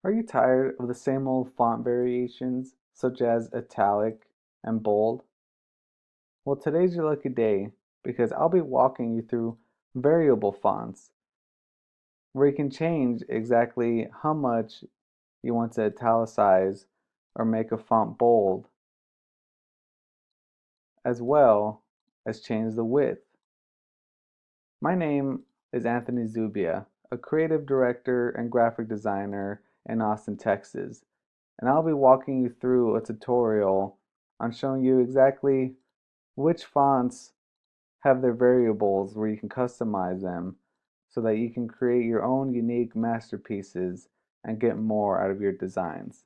Are you tired of the same old font variations, such as italic and bold? Well, today's your lucky day because I'll be walking you through variable fonts where you can change exactly how much you want to italicize or make a font bold, as well as change the width. My name is Anthony Zubia, a creative director and graphic designer in Austin, Texas, and I'll be walking you through a tutorial on showing you exactly which fonts have their variables where you can customize them so that you can create your own unique masterpieces and get more out of your designs.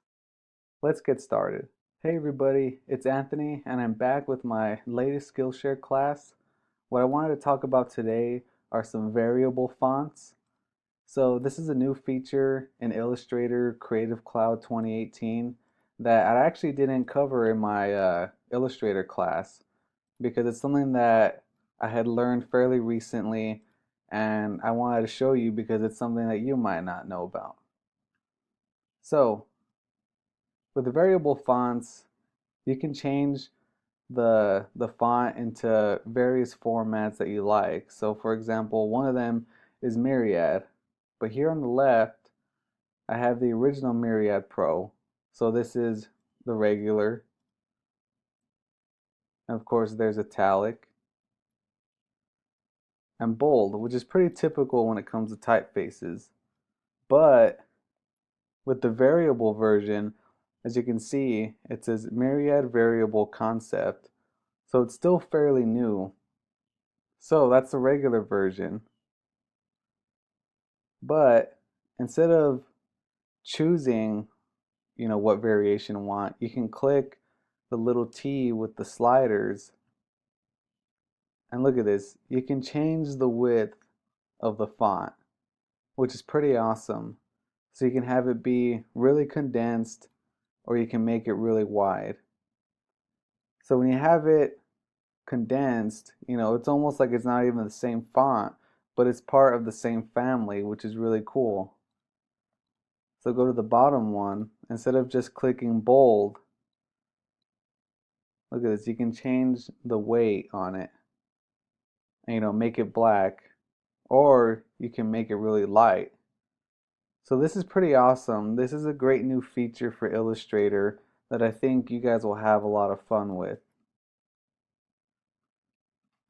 Let's get started. Hey everybody, it's Anthony and I'm back with my latest Skillshare class. What I wanted to talk about today are some variable fonts. So this is a new feature in Illustrator Creative Cloud 2018 that I actually didn't cover in my Illustrator class because it's something that I had learned fairly recently and I wanted to show you because it's something that you might not know about. So with the variable fonts, you can change the font into various formats that you like. So for example, one of them is Myriad, but here on the left I have the original Myriad Pro. So this is the regular, and of course there's italic and bold, which is pretty typical when it comes to typefaces. But with the variable version, as you can see, it says Myriad Variable Concept. So it's still fairly new. So that's the regular version. But instead of choosing, what variation you want, you can click the little T with the sliders. And look at this. You can change the width of the font, which is pretty awesome. So you can have it be really condensed or you can make it really wide. So when you have it condensed, it's almost like it's not even the same font, but it's part of the same family, which is really cool. So go to the bottom one, instead of just clicking bold, look at this, you can change the weight on it and make it black, or you can make it really light. So this is pretty awesome. This is a great new feature for Illustrator that I think you guys will have a lot of fun with.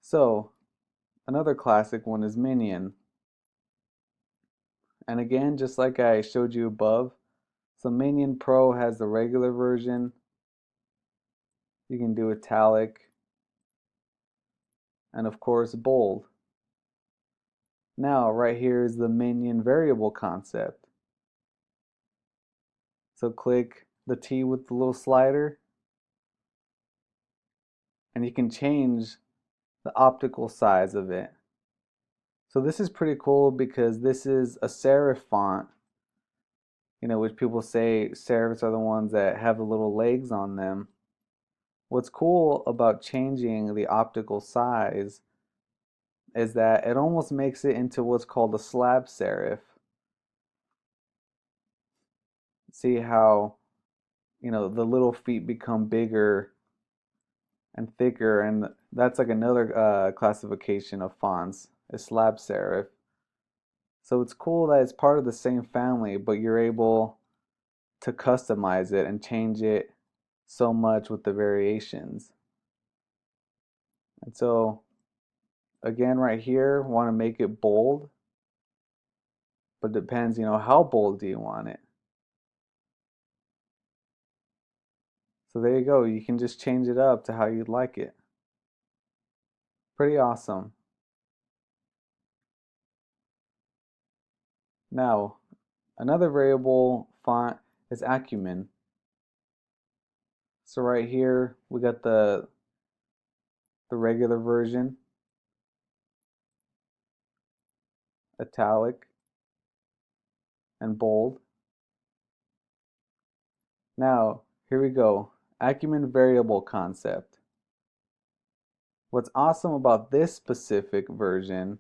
So another classic one is Minion. And again, just like I showed you above, so Minion Pro has the regular version. You can do italic and of course bold. Now right here is the Minion variable concept. So click the T with the little slider and you can change the optical size of it. So this is pretty cool because this is a serif font, which people say serifs are the ones that have the little legs on them. What's cool about changing the optical size is that it almost makes it into what's called a slab serif. See how, the little feet become bigger and thicker, and that's like another classification of fonts, a slab serif. So it's cool that it's part of the same family, but you're able to customize it and change it so much with the variations. And so again, right here, want to make it bold, but it depends, how bold do you want it? So there you go. You can just change it up to how you'd like it. Pretty awesome. Now, another variable font is Acumen. So right here, we got the regular version, italic, and bold. Now, here we go. Acumen variable concept. What's awesome about this specific version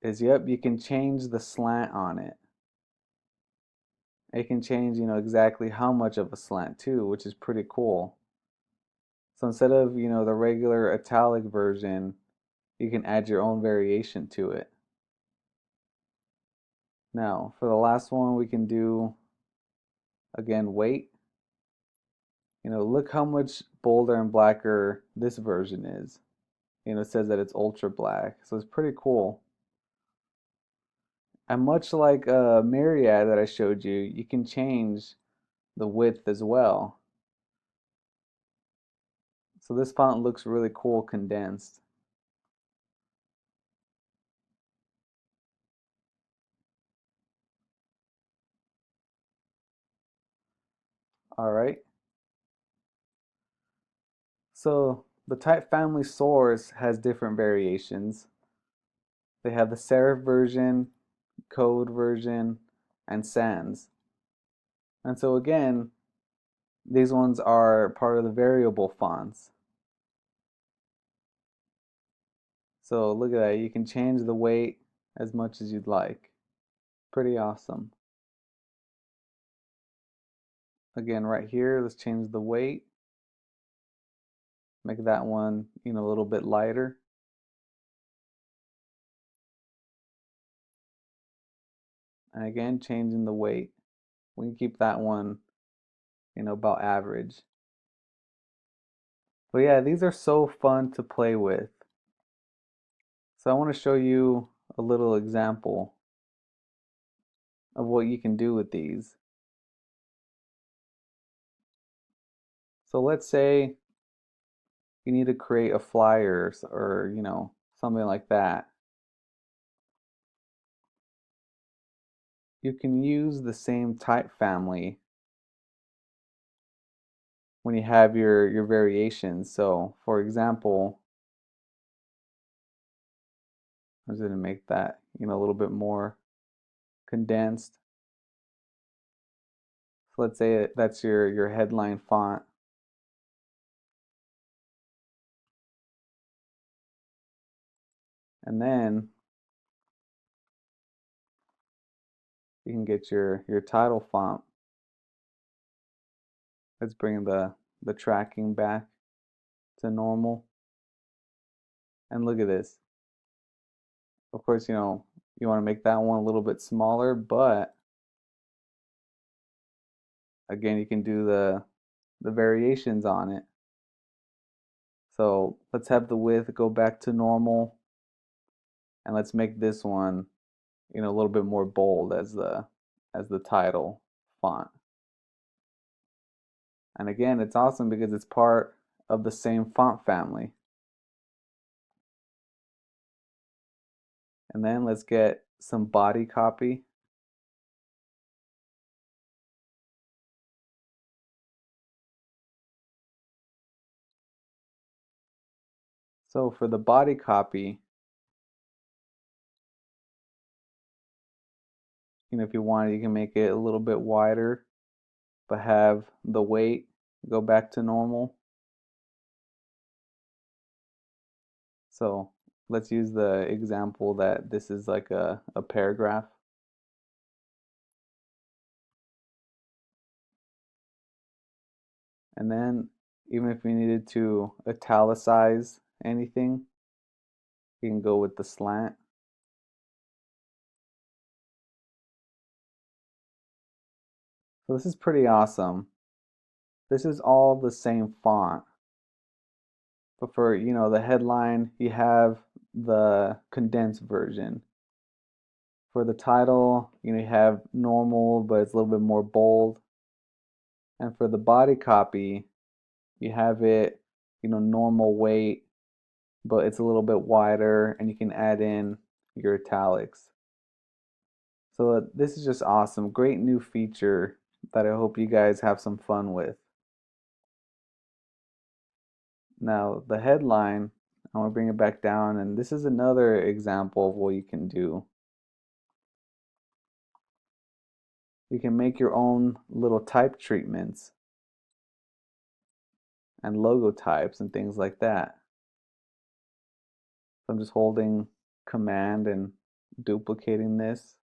is, yep, you can change the slant on it. It can change, exactly how much of a slant too, which is pretty cool. So instead of, the regular italic version, you can add your own variation to it. Now, for the last one, we can do, again, weight. Look how much bolder and blacker this version is. It says that it's ultra black, so it's pretty cool. And much like Myriad that I showed you, you can change the width as well. So this font looks really cool condensed. All right. So the type family source has different variations. They have the serif version, code version, and sans. And so again, these ones are part of the variable fonts. So look at that, you can change the weight as much as you'd like. Pretty awesome. Again, right here, let's change the weight. Make that one, a little bit lighter. And again, changing the weight. We can keep that one, about average. But yeah, these are so fun to play with. So I want to show you a little example of what you can do with these. So let's say you need to create a flyer or, something like that. You can use the same type family when you have your variations. So for example, I'm just going to make that, a little bit more condensed. So let's say that's your headline font. And then you can get your title font. Let's bring the tracking back to normal. And look at this. Of course, you want to make that one a little bit smaller, but again, you can do the variations on it. So let's have the width go back to normal, and let's make this one, a little bit more bold as the title font. And again, it's awesome because it's part of the same font family. And then let's get some body copy. So for the body copy, if you want, you can make it a little bit wider, but have the weight go back to normal. So let's use the example that this is like a paragraph. And then even if we needed to italicize anything, you can go with the slant. So this is pretty awesome. This is all the same font. But for, the headline, you have the condensed version. For the title, you have normal, but it's a little bit more bold. And for the body copy, you have it, normal weight, but it's a little bit wider, and you can add in your italics. So this is just awesome. Great new feature that I hope you guys have some fun with. Now, the headline, I want to bring it back down, and this is another example of what you can do. You can make your own little type treatments and logo types and things like that. So I'm just holding Command and duplicating this.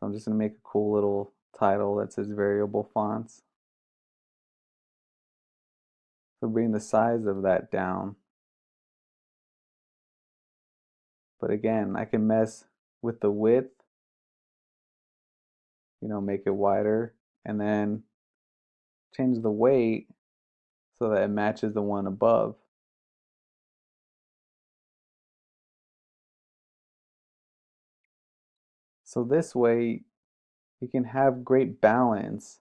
So I'm just going to make a cool little title that says variable fonts. So bring the size of that down. But again, I can mess with the width, make it wider, and then change the weight so that it matches the one above. So this way you can have great balance,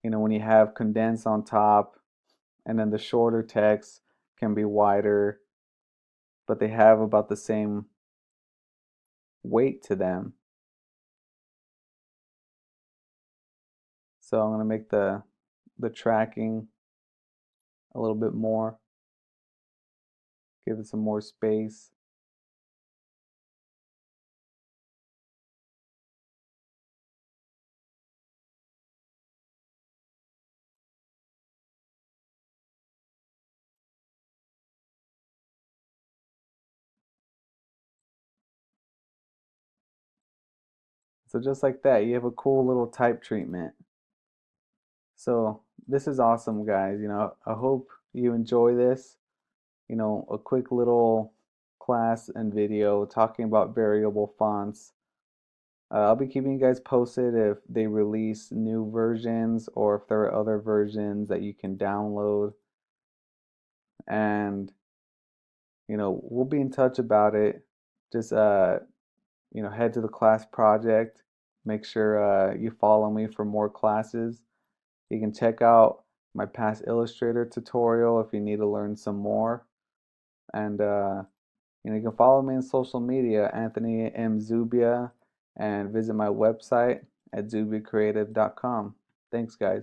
when you have condensed on top and then the shorter text can be wider, but they have about the same weight to them. So I'm going to make the tracking a little bit more, give it some more space. So just like that, you have a cool little type treatment. So this is awesome, guys. I hope you enjoy this. A quick little class and video talking about variable fonts. I'll be keeping you guys posted if they release new versions or if there are other versions that you can download. And, we'll be in touch about it. Just, head to the class project. Make sure you follow me for more classes. You can check out my past Illustrator tutorial if you need to learn some more. And, you can follow me on social media, Anthony M. Zubia, and visit my website at zubiacreative.com. Thanks, guys.